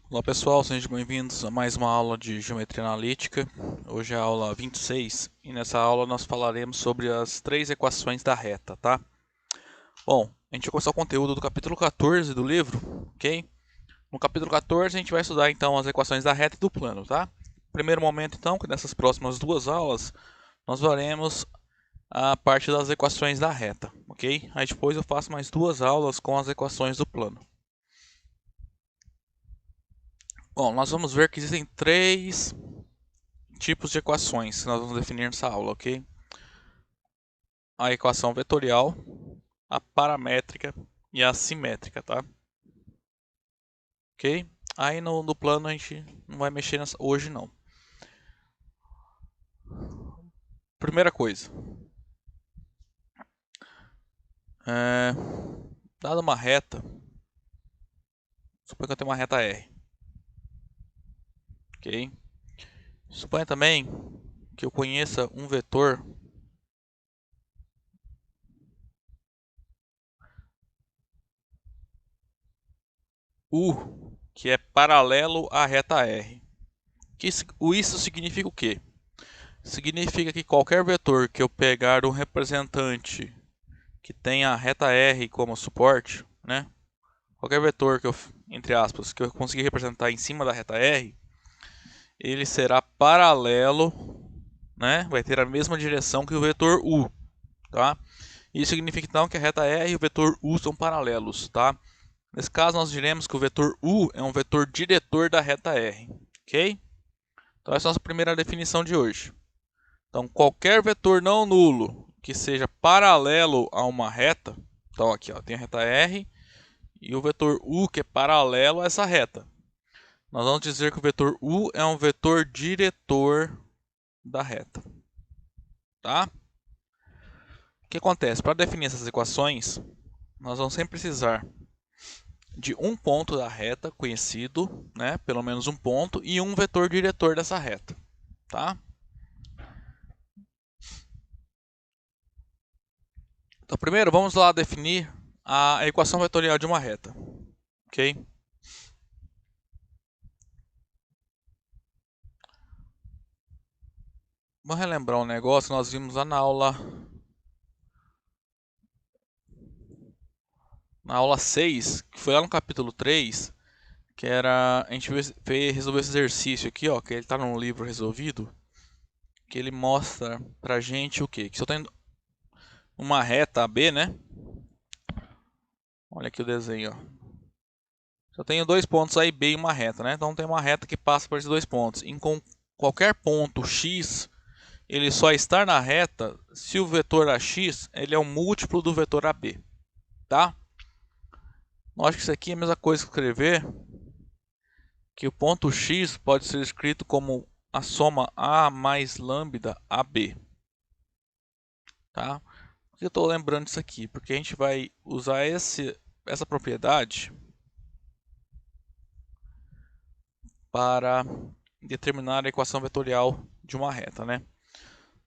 Olá pessoal, sejam bem-vindos a mais uma aula de Geometria Analítica. Hoje é a aula 26 e nessa aula nós falaremos sobre as três equações da reta, tá? Bom, a gente vai começar o conteúdo do capítulo 14 do livro, ok? No capítulo 14 a gente vai estudar então as equações da reta e do plano, tá? Primeiro momento então, que nessas próximas duas aulas nós veremos a parte das equações da reta, ok? Aí depois eu faço mais duas aulas com as equações do plano. Bom, nós vamos ver que existem três tipos de equações que nós vamos definir nessa aula, ok? A equação vetorial, a paramétrica e a simétrica, tá? Ok? Aí no plano a gente não vai mexer hoje não. Primeira coisa, dada uma reta, suponha que eu tenho uma reta R, ok? Suponha também que eu conheça um vetor U que é paralelo à reta R. Isso significa o quê? Significa que qualquer vetor que eu pegar um representante que tenha a reta R como suporte, né? Qualquer vetor que eu, entre aspas, que eu conseguir representar em cima da reta R, ele será paralelo, né? Vai ter a mesma direção que o vetor U, tá? Isso significa então que a reta R e o vetor U são paralelos, tá? Nesse caso nós diremos que o vetor U é um vetor diretor da reta R, ok? Então essa é a nossa primeira definição de hoje. Então qualquer vetor não nulo que seja paralelo a uma reta, então aqui ó, tem a reta R e o vetor U que é paralelo a essa reta. Nós vamos dizer que o vetor U é um vetor diretor da reta, tá? O que acontece? Para definir essas equações, nós vamos sempre precisar de um ponto da reta conhecido, né? Pelo menos um ponto, e um vetor diretor dessa reta, tá? Então, primeiro, vamos lá definir a equação vetorial de uma reta, ok? Vamos relembrar um negócio que nós vimos lá na aula 6, que foi lá no capítulo 3, que era, a gente resolver esse exercício aqui, ó, que ele está no livro resolvido, que ele mostra pra gente o quê? Que se eu tenho uma reta AB, né? Olha aqui o desenho, ó. Se eu tenho dois pontos A e B e uma reta, né? Então tem uma reta que passa por esses dois pontos. Em qualquer ponto X, ele só está na reta se o vetor AX ele é um múltiplo do vetor AB, tá? Nós acho que isso aqui é a mesma coisa que escrever que o ponto X pode ser escrito como a soma A mais lambda AB, tá? Por que eu estou lembrando disso aqui? Porque a gente vai usar essa propriedade para determinar a equação vetorial de uma reta, né?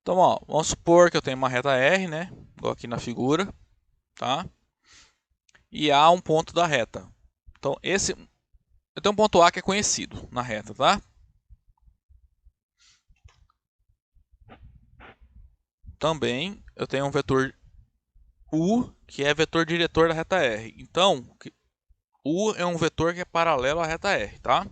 Então, ó, vamos supor que eu tenho uma reta R, né? Igual aqui na figura, tá? E A um ponto da reta. Então, eu tenho um ponto A que é conhecido na reta, tá? Também eu tenho um vetor U, que é vetor diretor da reta R. Então, U é um vetor que é paralelo à reta R, tá?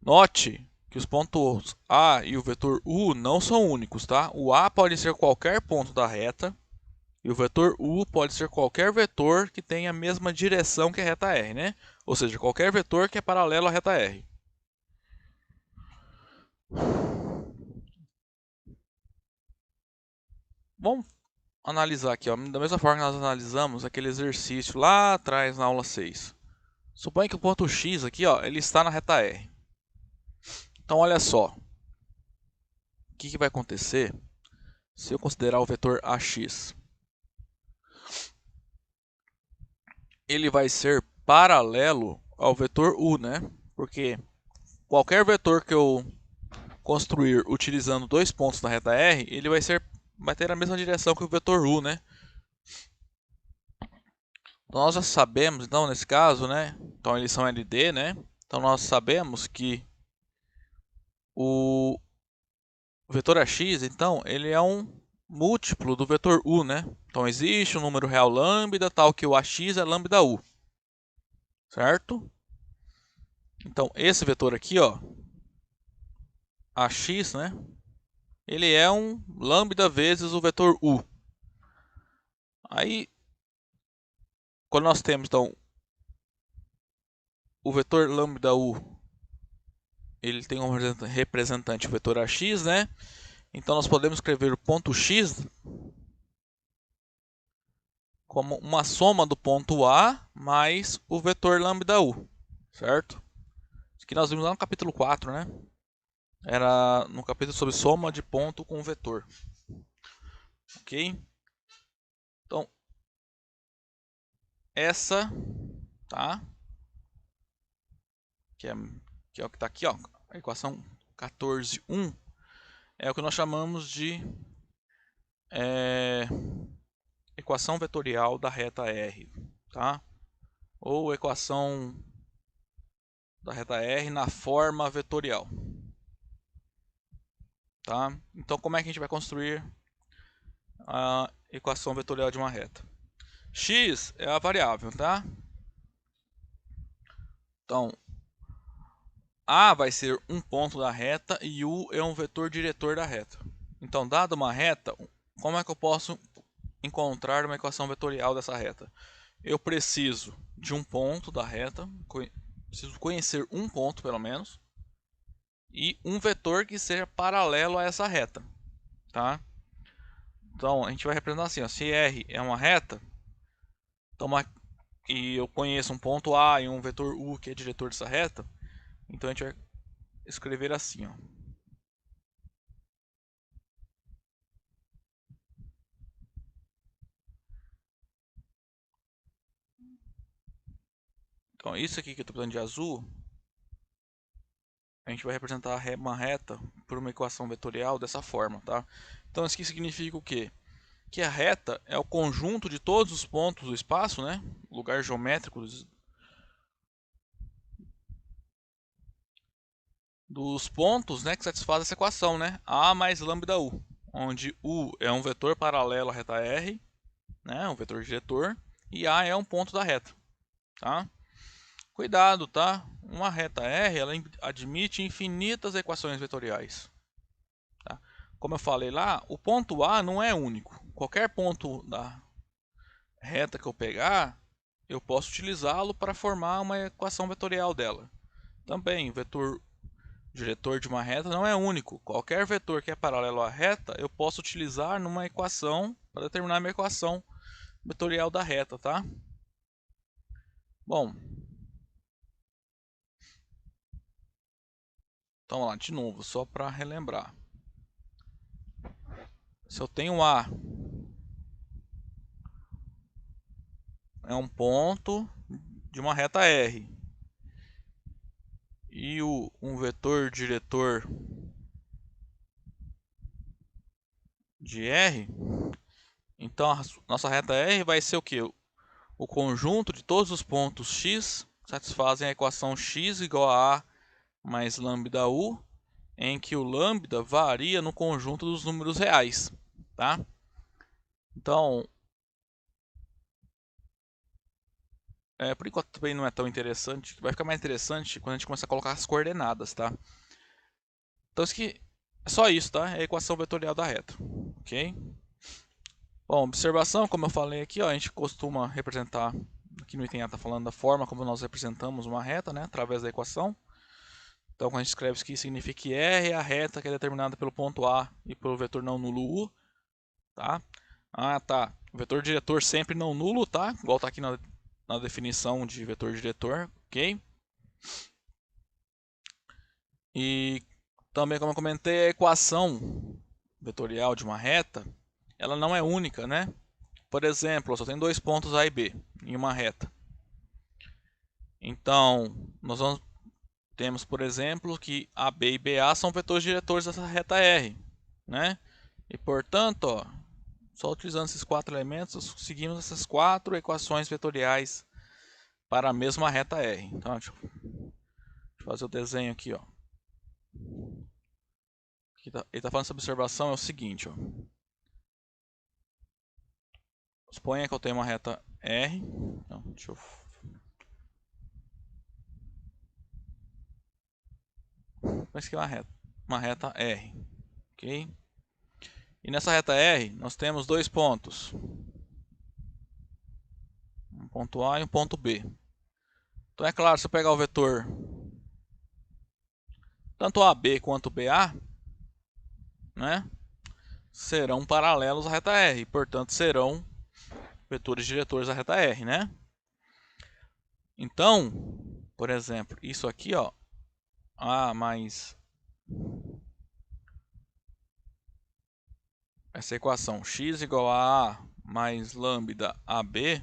Note que os pontos A e o vetor U não são únicos, tá? O A pode ser qualquer ponto da reta e o vetor U pode ser qualquer vetor que tenha a mesma direção que a reta R, né? Ou seja, qualquer vetor que é paralelo à reta R. Vamos analisar aqui, ó, da mesma forma que nós analisamos aquele exercício lá atrás na aula 6. Suponha que o ponto X aqui, ó, ele está na reta R. Então, olha só. O que vai acontecer se eu considerar o vetor AX? Ele vai ser paralelo ao vetor U, né? Porque qualquer vetor que eu construir utilizando dois pontos na reta R, ele vai ter a mesma direção que o vetor U, né? Então nós já sabemos, então, nesse caso, né? Então eles são LD, né? Então nós sabemos que o vetor AX, então, ele é um múltiplo do vetor U, né? Então existe um número real lambda, tal que o AX é lambda U, certo? Então esse vetor aqui, ó, AX, né? Ele é um lambda vezes o vetor U. Aí, quando nós temos, então, o vetor lambda U, ele tem um representante, o vetor AX, né? Então nós podemos escrever o ponto X como uma soma do ponto A mais o vetor lambda U, certo? Isso que nós vimos lá no capítulo 4, né? Era no capítulo sobre soma de ponto com vetor. Ok? Então, essa, tá? Que é o que está aqui, ó, a equação 14.1, é o que nós chamamos de equação vetorial da reta R, tá? Ou equação da reta R na forma vetorial, tá? Então, como é que a gente vai construir a equação vetorial de uma reta? X é a variável, tá? Então, A vai ser um ponto da reta e U é um vetor diretor da reta. Então, dada uma reta, como é que eu posso encontrar uma equação vetorial dessa reta? Eu preciso de um ponto da reta, preciso conhecer um ponto pelo menos, e um vetor que seja paralelo a essa reta, tá? Então a gente vai representar assim, ó, se R é uma reta, então e eu conheço um ponto A e um vetor U que é diretor dessa reta, então a gente vai escrever assim, ó. Então isso aqui que eu estou usando de azul, a gente vai representar uma reta por uma equação vetorial dessa forma, tá? Então isso aqui significa o quê? Que a reta é o conjunto de todos os pontos do espaço, né? Lugar geométrico dos pontos, né, que satisfaz essa equação, né? A mais lambda U, onde U é um vetor paralelo à reta R, né, um vetor diretor, e A é um ponto da reta, tá? Cuidado, tá? Uma reta R, ela admite infinitas equações vetoriais, tá? Como eu falei lá, o ponto A não é único. Qualquer ponto da reta que eu pegar, eu posso utilizá-lo para formar uma equação vetorial dela. Também, o vetor diretor de uma reta não é único. Qualquer vetor que é paralelo à reta, eu posso utilizar numa equação para determinar a minha equação vetorial da reta, tá? Bom, então vamos lá, de novo, só para relembrar. Se eu tenho A é um ponto de uma reta R e um vetor diretor de R, então a nossa reta R vai ser o que? O conjunto de todos os pontos x satisfazem a equação x igual a mais lambda u, em que o lambda varia no conjunto dos números reais, tá? Então, por enquanto também não é tão interessante, vai ficar mais interessante quando a gente começar a colocar as coordenadas, tá? Então isso aqui é só isso, tá? É a equação vetorial da reta, ok? Bom, observação, como eu falei aqui, ó, a gente costuma representar, aqui no item A está falando da forma como nós representamos uma reta, né, através da equação. Então, quando a gente escreve isso aqui, significa que R é a reta que é determinada pelo ponto A e pelo vetor não nulo U, tá? Ah, tá. O vetor diretor sempre não nulo, tá? Igual está aqui na definição de vetor diretor, ok? E também, como eu comentei, a equação vetorial de uma reta, ela não é única, né? Por exemplo, só tem dois pontos A e B em uma reta. Então, temos, por exemplo, que AB e BA são vetores diretores dessa reta R, né? E, portanto, ó, só utilizando esses quatro elementos, conseguimos essas quatro equações vetoriais para a mesma reta R. Então, eu fazer o desenho aqui, ó. Ele está falando essa observação é o seguinte, ó. Suponha que eu tenho uma reta R. Então, deixa eu... Parece que é uma reta R, ok? E nessa reta R nós temos dois pontos, um ponto A e um ponto B. Então é claro, se eu pegar o vetor tanto AB quanto BA, né, serão paralelos à reta R, portanto serão vetores diretores da reta R, né? Então, por exemplo, isso aqui, ó, A mais essa equação x igual a A mais lambda AB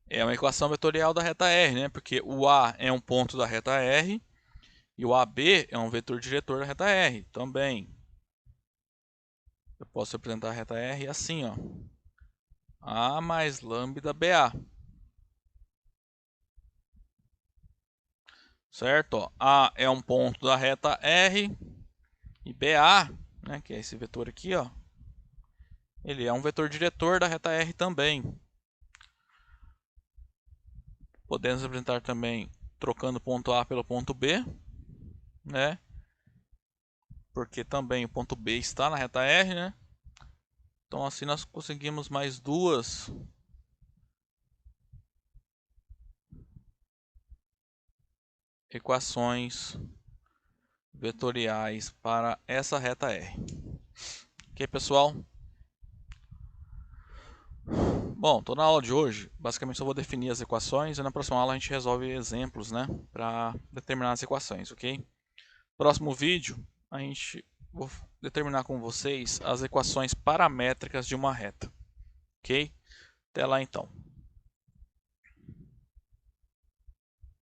é uma equação vetorial da reta R, né? Porque o A é um ponto da reta R e o AB é um vetor diretor da reta R também. Eu posso representar a reta R assim, ó. A mais lambda BA. Certo? Ó, A é um ponto da reta R e BA, né, que é esse vetor aqui, ó, ele é um vetor diretor da reta R também. Podemos representar também trocando o ponto A pelo ponto B, né? Porque também o ponto B está na reta R, né? Então assim nós conseguimos mais duas equações vetoriais para essa reta R. Ok, pessoal? Bom, estou na aula de hoje. Basicamente só vou definir as equações e na próxima aula a gente resolve exemplos, né, para determinar as equações, ok? Próximo vídeo, vou determinar com vocês as equações paramétricas de uma reta, ok? Até lá então.